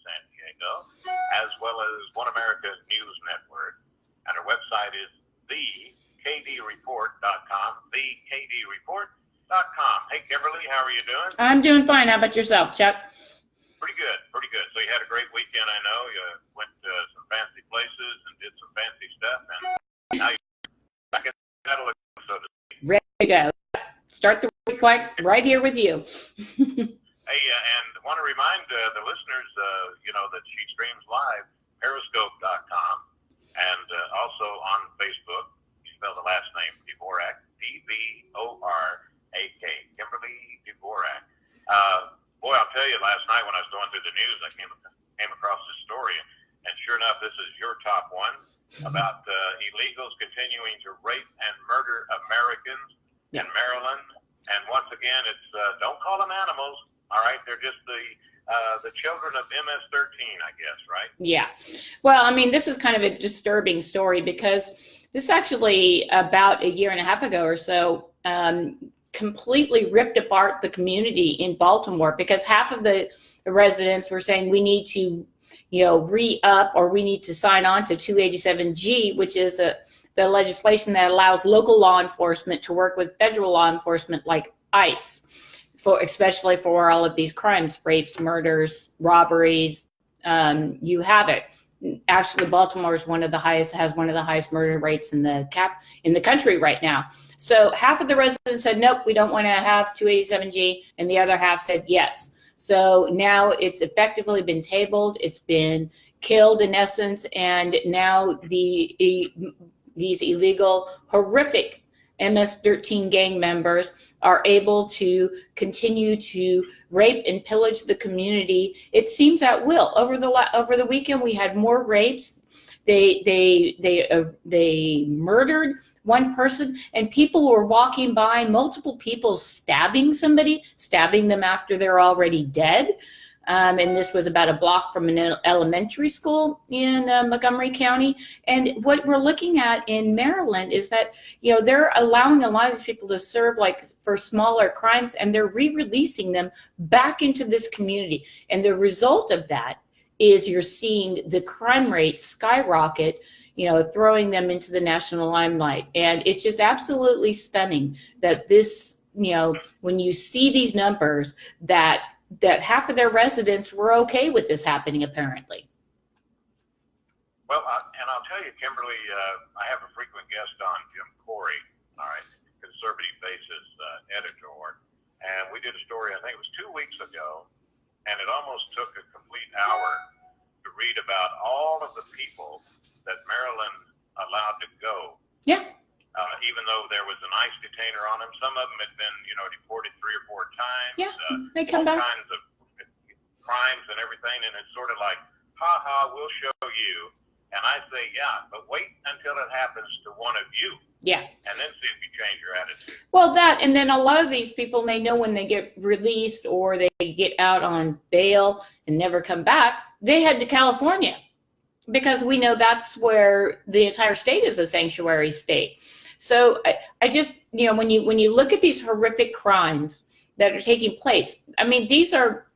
San Diego, as well as One America News Network. And our website is thekdreport.com, thekdreport.com. Hey, Kimberly, how are you doing? I'm doing fine. How about yourself, Chuck? Pretty good, pretty good. So you had a great weekend, I know. You went to some fancy places and did some fancy stuff, and now you're back in the middle of it, so to speak. Ready to go. Start the week right here with you. Hey, and I want to remind the listeners, that she streams live, periscope.com, and also on Facebook. You spell the last name, Dvorak, D-V-O-R-A-K, Kimberly Dvorak. Boy, I'll tell you, last night when I was going through the news, I came across this story, and sure enough, this is your top one, about illegals continuing to rape and murder Americans in Maryland. And once again, it's don't call them animals. All right, they're just the children of MS-13, I guess, right? Yeah. Well, I mean, this is kind of a disturbing story because this actually about a year and a half ago or so completely ripped apart the community in Baltimore, because half of the residents were saying we need to, re-up, or we need to sign on to 287G, which is the legislation that allows local law enforcement to work with federal law enforcement like ICE, especially for all of these crimes, rapes, murders, robberies, you have it. Actually, Baltimore is has one of the highest murder rates in the country right now. So half of the residents said, nope, we don't want to have 287G, and the other half said yes. So now it's effectively been tabled, it's been killed in essence, and now these illegal, horrific MS-13 gang members are able to continue to rape and pillage the community. It seems at will. Over the weekend, we had more rapes. They murdered one person, and people were walking by, multiple people stabbing them after they're already dead. And this was about a block from an elementary school in Montgomery County. And what we're looking at in Maryland is that, they're allowing a lot of these people to serve for smaller crimes, and they're re-releasing them back into this community. And the result of that is you're seeing the crime rate skyrocket, throwing them into the national limelight. And it's just absolutely stunning that this, when you see these numbers, that half of their residents were okay with this happening, apparently. Well, and I'll tell you, Kimberly, I have a frequent guest on, Jim Corey, all right, Conservative Faces editor, and we did a story, I think it was 2 weeks ago, and it almost took a complete hour to read about all of the people that Maryland allowed to go. Yeah. Even though there was an ICE detainer on them, some of them had been, deported 3 or 4 times. Yeah, they come back. All kinds of crimes and everything, and it's sort of like, we'll show you. And I say, yeah, but wait until it happens to one of you. Yeah. And then see if you change your attitude. Well, and then a lot of these people, they know when they get released or they get out on bail and never come back, they head to California, because we know that's where the entire state is a sanctuary state. So I just, when you look at these horrific crimes that are taking place, I mean, these are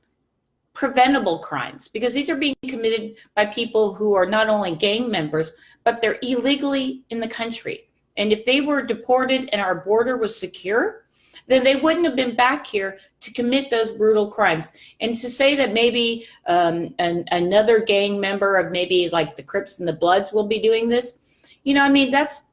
preventable crimes, because these are being committed by people who are not only gang members, but they're illegally in the country. And if they were deported and our border was secure, then they wouldn't have been back here to commit those brutal crimes. And to say that maybe another gang member of maybe like the Crips and the Bloods will be doing this, I mean, that's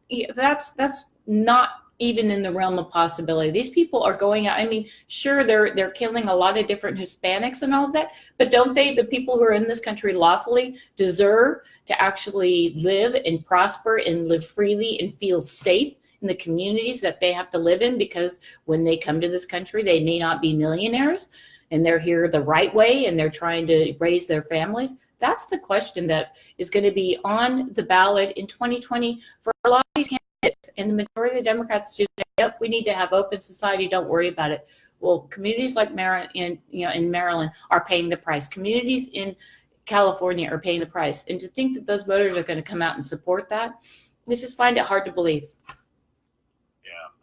not even in the realm of possibility. These people are going out. I mean, sure, they're killing a lot of different Hispanics and all of that, but don't the people who are in this country lawfully, deserve to actually live and prosper and live freely and feel safe in the communities that they have to live in? Because when they come to this country, they may not be millionaires, and they're here the right way, and they're trying to raise their families. That's the question that is going to be on the ballot in 2020 for a lot of these candidates. And the majority of the Democrats just say, yep, we need to have open society, don't worry about it. Well, communities like Maryland, in Maryland are paying the price. Communities in California are paying the price. And to think that those voters are going to come out and support that, I just find it hard to believe. Yeah.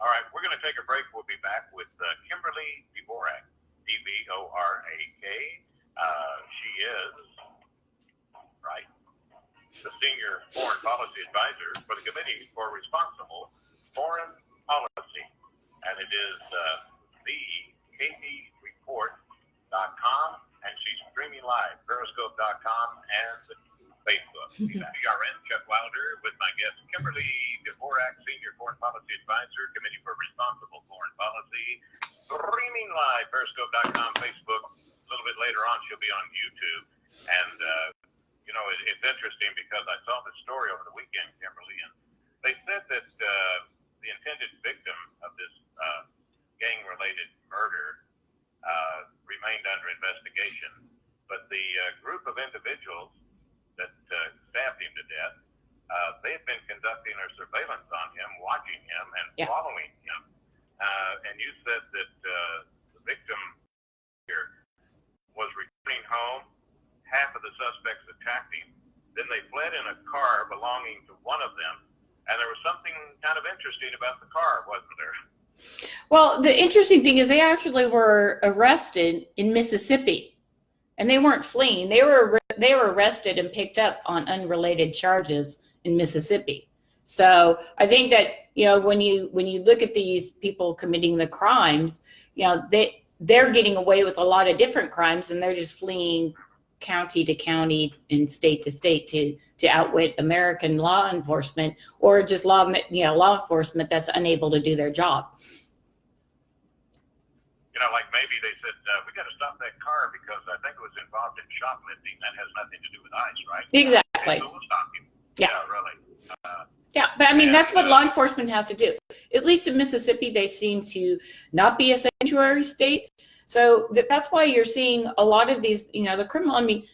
All right. We're going to take a break. We'll be back with Kimberly Dvorak, D-V-O-R-A-K. She is the senior foreign policy advisor for the Committee for Responsible Foreign Policy. And it is thektreport.com, and she's streaming live, periscope.com, and Facebook. CRN Chuck Wilder with my guest Kimberly Dvorak, Senior Foreign Policy Advisor, Committee for Responsible Foreign Policy, streaming live, periscope.com, Facebook. A little bit later on, she'll be on YouTube. And, it's interesting because I saw this story over the weekend, Kimberly, and they said that the intended victim of this gang-related murder remained under investigation, but the group of individuals that stabbed him to death, they've been conducting their surveillance on him, watching him, and following him. And you said that the victim here was returning home. Half of the suspects attacked him. Then they fled in a car belonging to one of them. And there was something kind of interesting about the car, wasn't there? Well, the interesting thing is they actually were arrested in Mississippi, and they weren't fleeing. They were arrested and picked up on unrelated charges in Mississippi. So I think that, when you look at these people committing the crimes, they're getting away with a lot of different crimes, and they're just fleeing county to county and state to state to outwit American law enforcement, or just law enforcement that's unable to do their job. Like maybe they said, we got to stop that car because I think it was involved in shoplifting. That has nothing to do with ICE, right? Exactly. So we'll stop him. Yeah, really. But I mean, that's what law enforcement has to do. At least in Mississippi, they seem to not be a sanctuary state. So that's why you're seeing a lot of these, the criminal. I mean,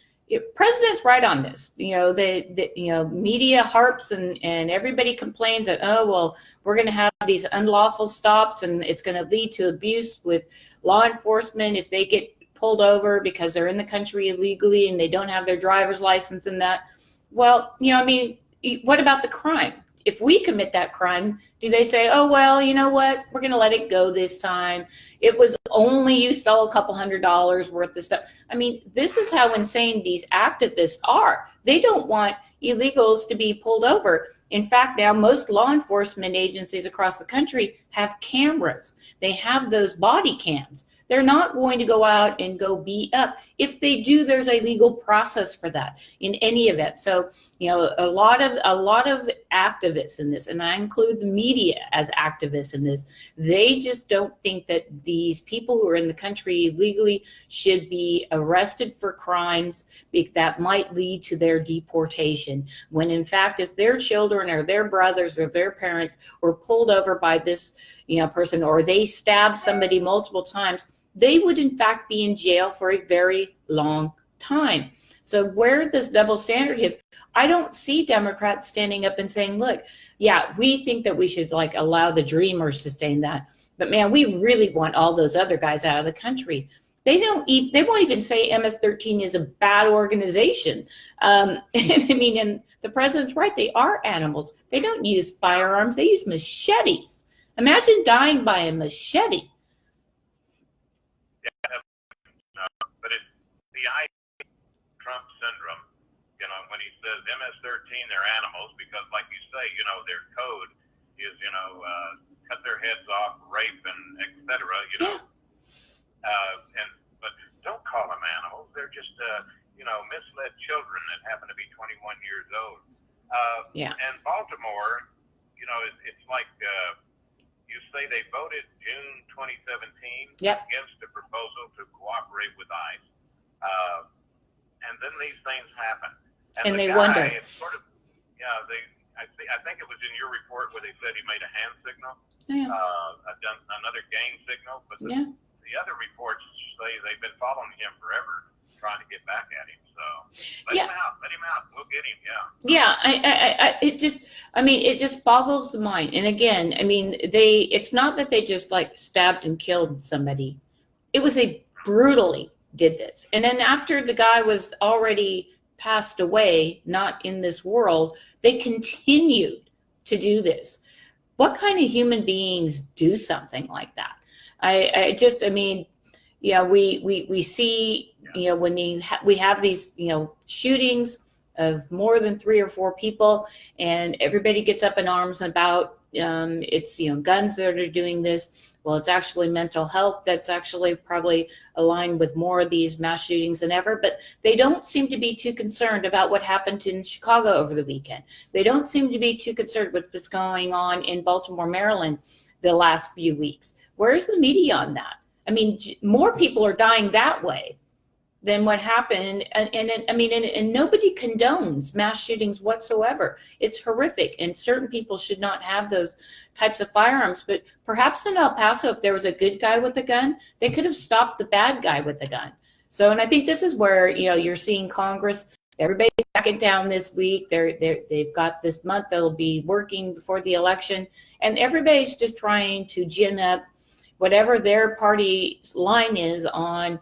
president's right on this. The media harps and everybody complains that, we're going to have these unlawful stops and it's going to lead to abuse with law enforcement if they get pulled over because they're in the country illegally and they don't have their driver's license and that. Well, what about the crime? If we commit that crime, do they say, you know what? We're going to let it go this time. It was only you stole a couple $100 worth of stuff. I mean, this is how insane these activists are. They don't want illegals to be pulled over. In fact, now most law enforcement agencies across the country have cameras. They have those body cams. They're not going to go out and go beat up. If they do, there's a legal process for that in any event. So, a lot of activists in this, and I include the media as activists in this, they just don't think that these people who are in the country illegally should be arrested for crimes that might lead to their deportation. When in fact, if their children or their brothers or their parents were pulled over by this person, or they stabbed somebody multiple times, they would in fact be in jail for a very long time. So where this double standard is, I don't see Democrats standing up and saying, look, we think that we should allow the Dreamers to stay in that, but man, we really want all those other guys out of the country. They won't even say MS-13 is a bad organization. I mean, and the president's right, they are animals. They don't use firearms, they use machetes. Imagine dying by a machete. But it's the Trump syndrome, when he says MS-13, they're animals, because like you say, their code is, cut their heads off, rape, and et cetera, but don't call them animals. They're just, misled children that happen to be 21 years old. And Baltimore, it's like, you say they voted June 2017 against the proposal to cooperate with ICE. And then these things happen. And they guy, wonder. It's sort of, I think it was in your report where they said he made a hand signal, another gang signal. But the other reports say they've been following him forever, trying to get back at him. So let him out. We'll get him. It just boggles the mind. And again, I mean, it's not that they just stabbed and killed somebody. It was they brutally did this. And then after the guy was already passed away, not in this world, they continued to do this. What kind of human beings do something like that? We see, when we have these, shootings, of more than 3 or 4 people, and everybody gets up in arms about it's guns that are doing this. Well, it's actually mental health that's actually probably aligned with more of these mass shootings than ever, but they don't seem to be too concerned about what happened in Chicago over the weekend. They don't seem to be too concerned with what's going on in Baltimore, Maryland the last few weeks. Where's the media on that? I mean, more people are dying that way than what happened. And nobody condones mass shootings whatsoever. It's horrific, and certain people should not have those types of firearms. But perhaps in El Paso, if there was a good guy with a gun, they could have stopped the bad guy with the gun. So, and I think this is where, you're seeing Congress, everybody's backing down this week. They've got this month they'll be working before the election, and everybody's just trying to gin up whatever their party's line is on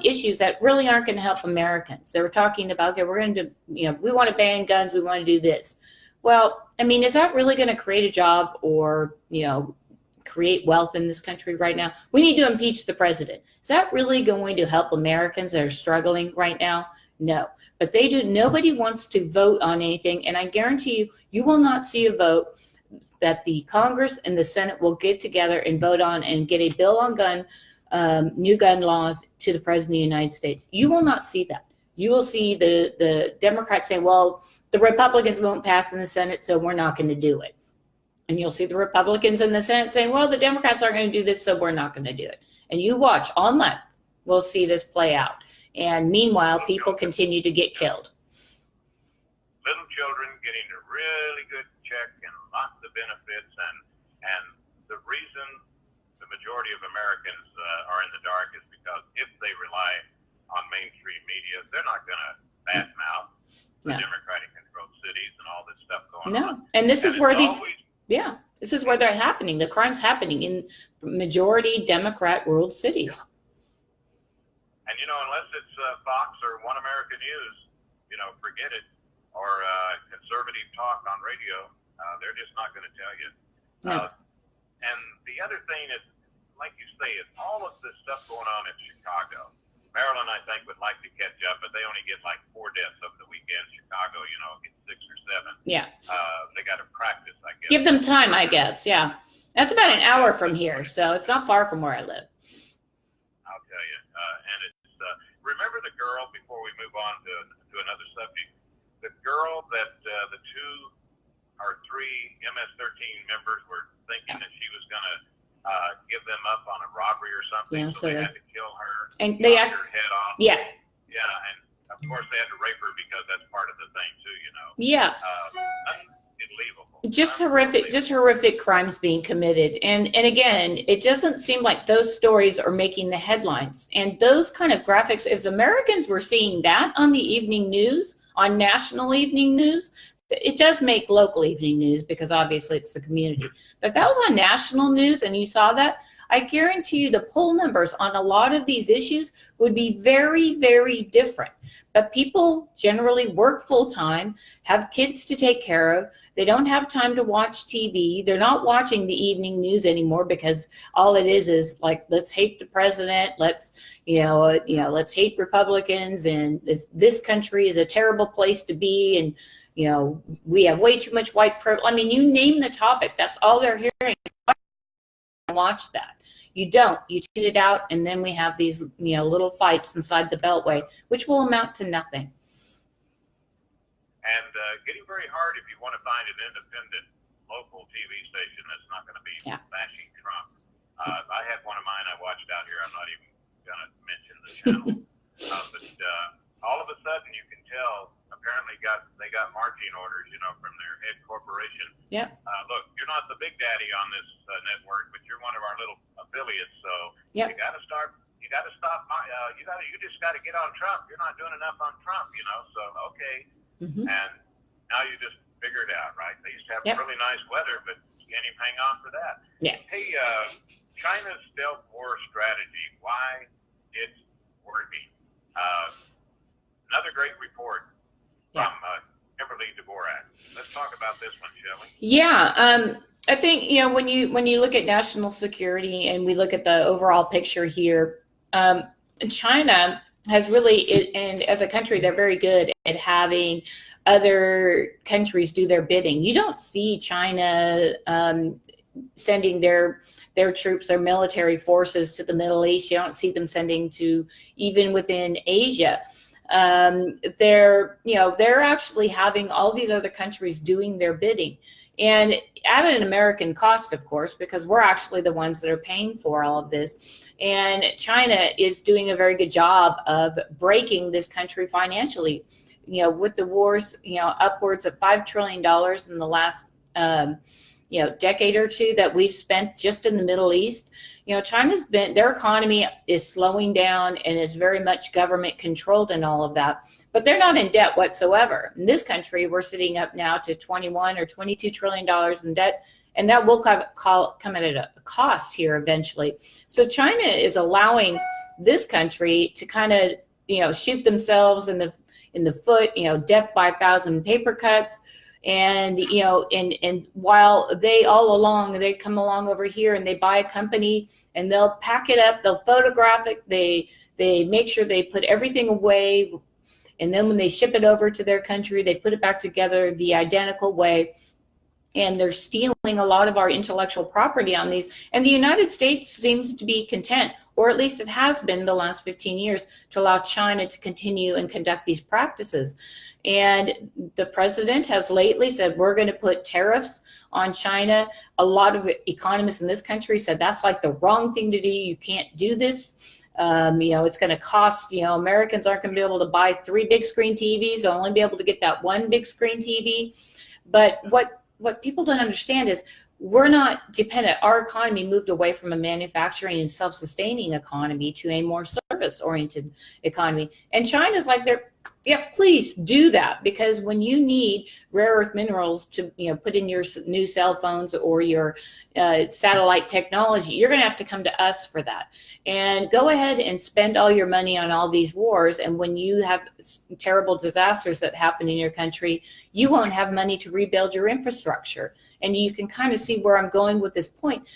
issues that really aren't going to help Americans. They were talking about, okay, we're going to, we want to ban guns, we want to do this. Well, I mean, is that really going to create a job or, create wealth in this country right now? We need to impeach the president. Is that really going to help Americans that are struggling right now? No. But nobody wants to vote on anything, and I guarantee you, you will not see a vote that the Congress and the Senate will get together and vote on and get a bill on new gun laws to the President of the United States. You will not see that. You will see the Democrats say, well, the Republicans won't pass in the Senate, so we're not going to do it. And you'll see the Republicans in the Senate saying, well, the Democrats aren't going to do this, so we're not going to do it. And you watch all month, we'll see this play out. And meanwhile, people continue to get killed. Little children getting a really good check and lots of benefits, and the reason the majority of Americans are in the dark is because if they rely on mainstream media, they're not going to badmouth the Democratic-controlled cities and all this stuff going on. And this is where this is where they're happening. The crime's happening in majority Democrat ruled cities. Yeah. And, unless it's Fox or One America News, forget it, or conservative talk on radio, they're just not going to tell you. No. And the other thing is, like you say, is all of this stuff going on in Chicago. Maryland, I think, would like to catch up, but they only get like 4 deaths over the weekend. Chicago, gets 6 or 7. Yeah. They got to practice, I guess. Give them time, I guess. Yeah. That's about an hour from here, so it's not far from where I live. I'll tell you. And it's remember the girl, before we move on to another subject, the girl that the 2 or 3 MS-13 members were thinking that she was going to give them up on a robbery or something, Yeah, so they had to kill her and they knock her head off. Yeah. Yeah, and of course they had to rape her because that's part of the thing too, Yeah. Unbelievable. Just horrific crimes being committed. And again, it doesn't seem like those stories are making the headlines. And those kind of graphics, if Americans were seeing that on the evening news, on national evening news, it does make local evening news because obviously it's the community. But if that was on national news and you saw that, I guarantee you the poll numbers on a lot of these issues would be very, very different. But people generally work full time, have kids to take care of. They don't have time to watch TV. They're not watching the evening news anymore because all it is like, let's hate the president. Let's hate Republicans, and this country is a terrible place to be. And we have way too much white privilege. I mean, you name the topic, that's all they're hearing. Watch that. You don't. You tune it out, and then we have these, little fights inside the Beltway, which will amount to nothing. And getting very hard if you want to find an independent local TV station that's not going to be bashing Trump. I had one of mine I watched out here. I'm not even going to mention the channel. But all of a sudden, you can tell, apparently they got marching orders, from their head corporation. Yeah. Look, you're not the big daddy on this network, but you're one of our little affiliates. So you got to stop. You just got to get on Trump. You're not doing enough on Trump, So okay. Mm-hmm. And now you just figure it out, right? They used to have really nice weather, but you can't even hang on for that. Yeah. Hey, China's stealth war strategy, why it's working. Another great report from Kimberly Dvorak. Let's talk about this one, shall we? Yeah. I think, when you look at national security and we look at the overall picture here, China has really, and as a country, they're very good at having other countries do their bidding. You don't see China sending their troops, their military forces to the Middle East. You don't see them sending to even within Asia. They're actually having all these other countries doing their bidding, and at an American cost, of course, because we're actually the ones that are paying for all of this. And China is doing a very good job of breaking this country financially. With the wars, upwards of $5 trillion in the last decade or two that we've spent just in the Middle East. Their economy is slowing down and is very much government controlled and all of that, but they're not in debt whatsoever. In this country, we're sitting up now to 21 or $22 trillion in debt, and that will come at a cost here eventually. So China is allowing this country to kind of, shoot themselves in the foot, death by 1,000 paper cuts. And, and while they come along over here and they buy a company and they'll pack it up, they'll photograph it, they make sure they put everything away. And then when they ship it over to their country, they put it back together the identical way. And they're stealing a lot of our intellectual property on these. And the United States seems to be content, or at least it has been the last 15 years, to allow China to continue and conduct these practices. And the president has lately said, we're going to put tariffs on China. A lot of economists in this country said that's like the wrong thing to do. You can't do this. It's going to cost, Americans aren't going to be able to buy 3 big screen TVs. They'll only be able to get that 1 big screen TV. But what people don't understand is we're not dependent. Our economy moved away from a manufacturing and self-sustaining economy to a more service-oriented economy. And China's like, please do that, because when you need rare earth minerals to put in your new cell phones or your satellite technology, you're going to have to come to us for that. And go ahead and spend all your money on all these wars. And when you have terrible disasters that happen in your country, you won't have money to rebuild your infrastructure. And you can kind of see where I'm going with this point.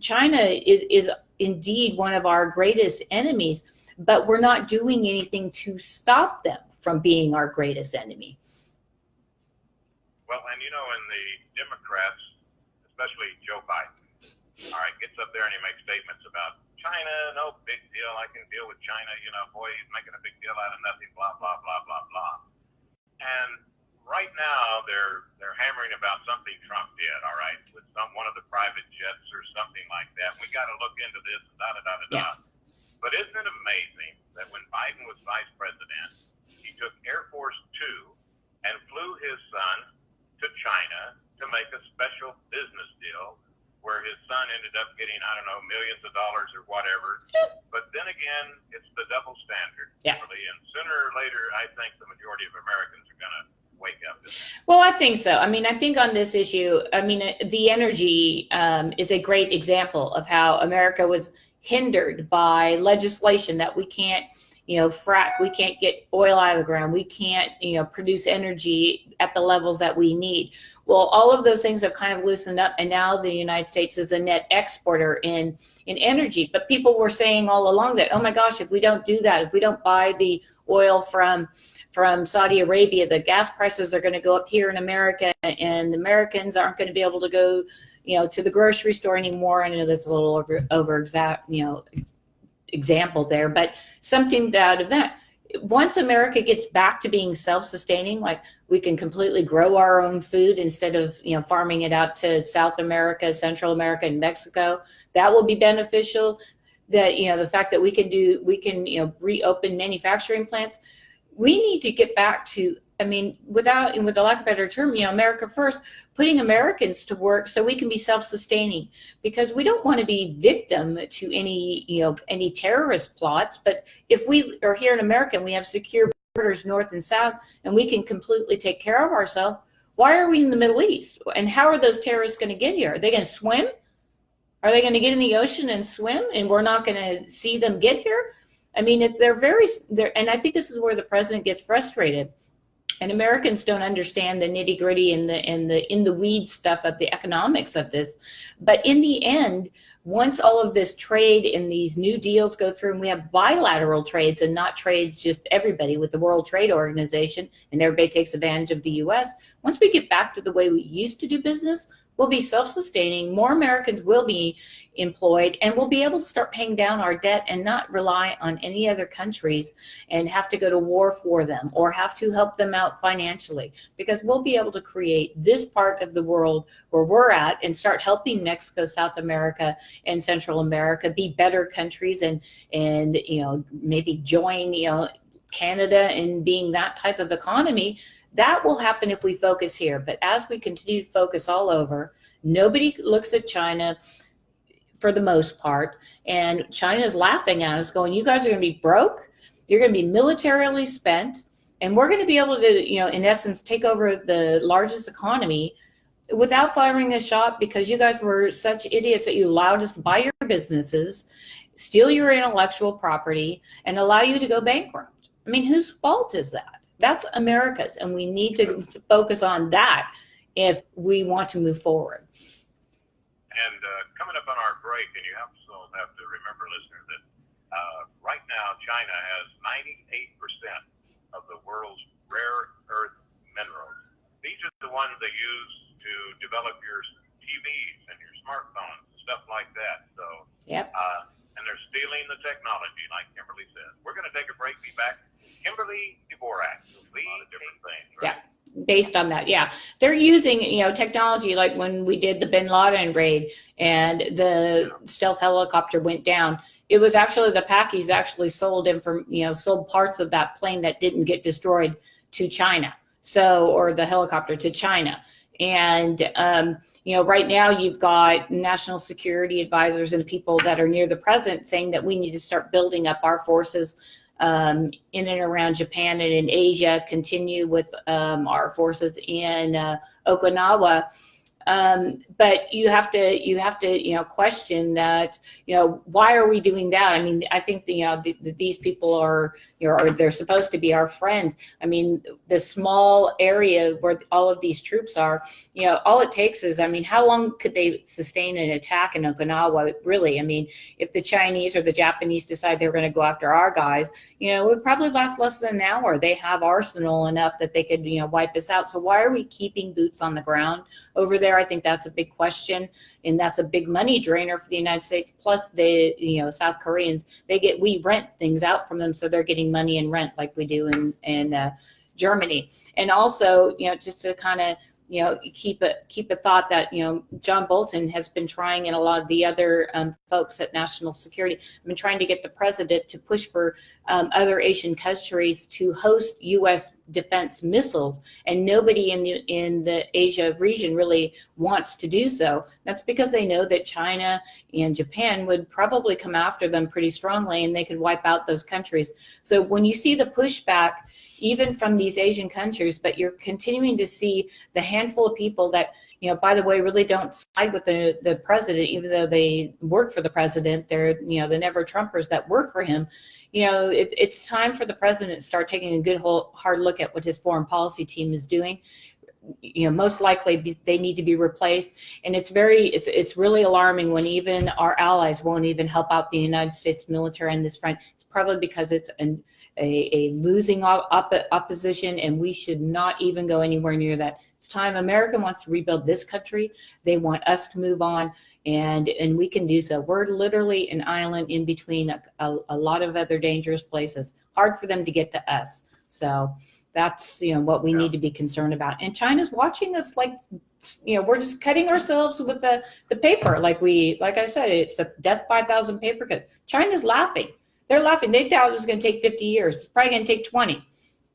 China is indeed one of our greatest enemies, but we're not doing anything to stop them from being our greatest enemy. Well, and in the Democrats, especially Joe Biden, all right, gets up there and he makes statements about China, no big deal, I can deal with China, boy, he's making a big deal out of nothing, blah, blah, blah, blah, blah. And right now they're hammering about something Trump did, all right, with one of the private jets or something like that. We got to look into this, da-da-da-da-da. But isn't it amazing that when Biden was vice president, he took Air Force 2 and flew his son to China to make a special business deal where his son ended up getting, millions of dollars or whatever. But then again, it's the double standard. Yeah. Really. And sooner or later, I think the majority of Americans are going to wake up. Well, I think so. I think on this issue, the energy is a great example of how America was hindered by legislation that we can't, frack, we can't get oil out of the ground, we can't, produce energy at the levels that we need. Well, all of those things have kind of loosened up, and now the United States is a net exporter in energy. But people were saying all along that, oh my gosh, if we don't do that, if we don't buy the oil from Saudi Arabia, the gas prices are going to go up here in America, and Americans aren't going to be able to go, to the grocery store anymore. I know that's a little over exact, example there, but something that event. Once America gets back to being self-sustaining, like we can completely grow our own food instead of, farming it out to South America, Central America, and Mexico, that will be beneficial. That, the fact that we can reopen manufacturing plants. We need to get back to, with the lack of a better term, America first, putting Americans to work so we can be self-sustaining, because we don't want to be victim to any terrorist plots. But if we are here in America and we have secure borders north and south, and we can completely take care of ourselves, why are we in the Middle East? And how are those terrorists going to get here? Are they going to swim? Are they going to get in the ocean and swim, and we're not going to see them get here? And I think this is where the president gets frustrated. And Americans don't understand the nitty gritty and the in the weed stuff of the economics of this. But in the end, once all of this trade and these new deals go through, and we have bilateral trades and not trades just everybody with the World Trade Organization, and everybody takes advantage of the U.S. Once we get back to the way we used to do business, we'll be self-sustaining, more Americans will be employed, and we'll be able to start paying down our debt and not rely on any other countries and have to go to war for them or have to help them out financially, because we'll be able to create this part of the world where we're at and start helping Mexico, South America, and Central America be better countries and maybe join Canada in being that type of economy. That will happen if we focus here. But as we continue to focus all over, nobody looks at China for the most part. And China is laughing at us going, you guys are going to be broke. You're going to be militarily spent. And we're going to be able to, in essence, take over the largest economy without firing a shot, because you guys were such idiots that you allowed us to buy your businesses, steal your intellectual property, and allow you to go bankrupt. I mean, whose fault is that? That's America's, and we need to focus on that if we want to move forward. And coming up on our break, and you also have to remember, listeners, that right now China has 98% of the world's rare earth minerals. These are the ones they use to develop your TVs and your smartphones and stuff like that. So, yep. And they're stealing the technology, like Kimberly said. We're going to take a break, be back. Kimberly Dvorak, a lot of different things, right? Yeah, based on that, yeah. They're using, technology like when we did the Bin Laden raid and the stealth helicopter went down. It was actually the Pakis actually sold sold parts of that plane that didn't get destroyed to China. Or the helicopter to China. And, right now you've got national security advisors and people that are near the president saying that we need to start building up our forces in and around Japan and in Asia, continue with our forces in Okinawa. But you have to question that, why are we doing that? I mean, I think these people are, they're supposed to be our friends. I mean, the small area where all of these troops are, all it takes is, how long could they sustain an attack in Okinawa? Really, if the Chinese or the Japanese decide they're going to go after our guys, it would probably last less than an hour. They have arsenal enough that they could, wipe us out. So why are we keeping boots on the ground over there? I think that's a big question, and that's a big money drainer for the United States. Plus, South Koreans, we rent things out from them, so they're getting money in rent like we do in Germany. And also, just to kind of keep a thought that John Bolton has been trying, and a lot of the other folks at National Security have been trying to get the president to push for other Asian countries to host U.S. defense missiles, and nobody in the Asia region really wants to do so. That's because they know that China and Japan would probably come after them pretty strongly, and they could wipe out those countries. So when you see the pushback, even from these Asian countries, but you're continuing to see the handful of people that, by the way, really don't side with the president, even though they work for the president. They're, the never Trumpers that work for him. It's time for the president to start taking a good hard look at what his foreign policy team is doing. Most likely they need to be replaced. And it's really alarming when even our allies won't even help out the United States military on this front. It's probably because it's a losing opposition, and we should not even go anywhere near that. It's time. America wants to rebuild this country. They want us to move on, and we can do so. We're literally an island in between a lot of other dangerous places. Hard for them to get to us. So that's what we need to be concerned about. And China's watching us like we're just cutting ourselves with the paper. Like I said, it's a death by 1,000 paper cut. China's laughing. They're laughing. They thought it was going to take 50 years. It's probably going to take 20.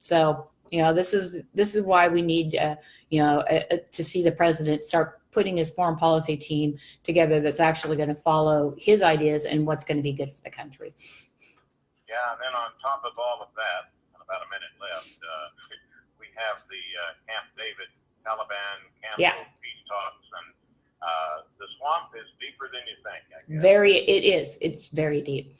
So this is why we need to see the president start putting his foreign policy team together that's actually going to follow his ideas and what's going to be good for the country. Yeah, and then on top of all of that, about a minute left, we have the Camp David Taliban canceled peace talks, and the swamp is deeper than you think, I guess. It is. It's very deep.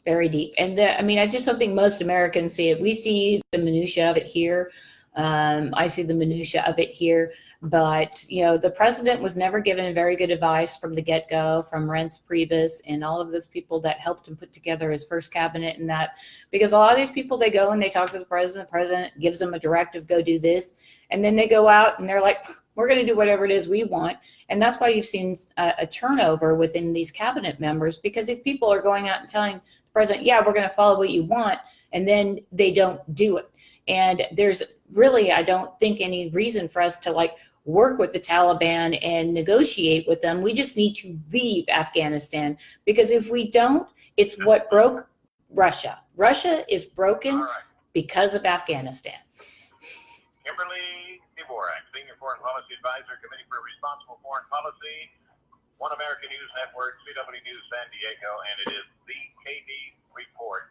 very deep. And I mean, I just don't think most Americans see it. We see the minutia of it here. I see the minutia of it here, but the president was never given very good advice from the get-go, from Reince Priebus and all of those people that helped him put together his first cabinet, and that, because a lot of these people, they go and they talk to the president gives them a directive, go do this, and then they go out and they're like, we're going to do whatever it is we want. And that's why you've seen a turnover within these cabinet members, because these people are going out and telling the president, yeah, we're going to follow what you want, and then they don't do it. And there's really, I don't think, any reason for us to work with the Taliban and negotiate with them. We just need to leave Afghanistan, because if we don't, it's what broke Russia. Russia is broken because of Afghanistan. Kimberly Dvorak, Senior Foreign Policy Advisor, Committee for Responsible Foreign Policy, One American News Network, CW News San Diego, and it is the KD Report.